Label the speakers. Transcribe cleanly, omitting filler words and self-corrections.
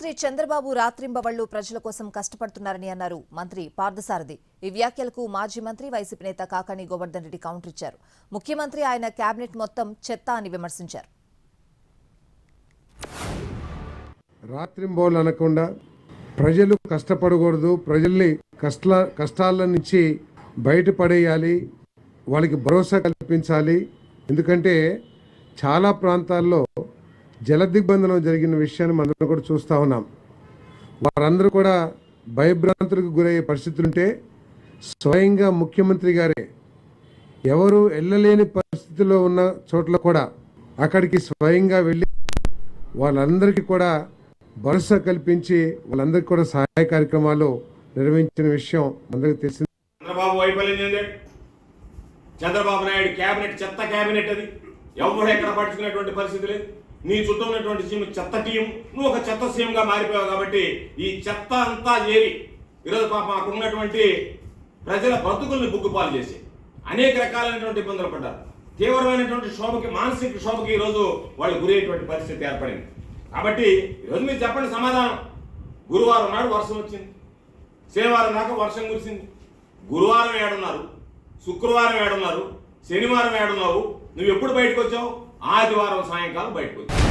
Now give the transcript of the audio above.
Speaker 1: ముఖ్యమంత్రి చంద్రబాబు రాత్రింబవళ్లు ప్రజల కోసం కష్టపడుతున్నారని అన్నారు మంత్రి పార్థసారథి. ఈ వ్యాఖ్యలకు మాజీ మంత్రి వైసీపీ నేత కాకాణి గోవర్ధన్ రెడ్డి కౌంటర్ ఇచ్చారు. ముఖ్యమంత్రి ఆయన కేబినెట్ మొత్తం చెత్త అని విమర్శించారు.
Speaker 2: రాత్రింబవళ్లు అనకుండా ప్రజలు కష్టపడకూడదు, ప్రజల్ని కష్టాల నుంచి బయటపడేయాలి, వాళ్ళకి భరోసా కల్పించాలి. ఎందుకంటే చాలా ప్రాంతాల్లో జల దిగ్బంధనం జరిగిన విషయాన్ని మనం కూడా చూస్తూ ఉన్నాం. వారందరూ కూడా భయభ్రాంతులకు గురయ్యే పరిస్థితులుంటే స్వయంగా ముఖ్యమంత్రి గారే ఎవరు వెళ్ళలేని పరిస్థితిలో ఉన్న చోట్ల కూడా అక్కడికి స్వయంగా వెళ్ళి వాళ్ళందరికీ కూడా భరోసా కల్పించి వాళ్ళందరికీ కూడా సహాయ కార్యక్రమాలు నిర్వహించిన విషయం అందరికీ తెలిసింది.
Speaker 3: చంద్రబాబు వైఫల్యం చంద్రబాబు నాయుడు క్యాబినెట్ చెత్త క్యాబినెట్, అది ఎవరు ఎక్కడ పట్టించుకునేటువంటి పరిస్థితి లేదు. నీ చుట్టూ ఉన్నటువంటి సీఎం చెత్త టీం, నువ్వు ఒక చెత్త సీఎంగా మారిపోయావు. కాబట్టి ఈ చెత్త అంతా చేరి ఈరోజు పాపం అక్కడ ఉన్నటువంటి ప్రజల బతుకుల్ని బుగ్గుపాలు చేసి అనేక రకాలైనటువంటి ఇబ్బందులు పడ్డారు. తీవ్రమైనటువంటి శోభకి, మానసిక శోభకి ఈరోజు వాళ్ళు గురయ్యేటువంటి పరిస్థితి ఏర్పడింది. కాబట్టి ఈరోజు మీరు చెప్పండి సమాధానం. గురువారం నాడు వర్షం వచ్చింది, శనివారం దాకా వర్షం కురిసింది. గురువారం ఏడున్నారు, శుక్రవారం ఏడున్నారు, శనివారం ఏడున్నావు. నువ్వు ఎప్పుడు బయటకు వచ్చావు? ఆదివారం సాయంకాలం బయటకు వచ్చావు.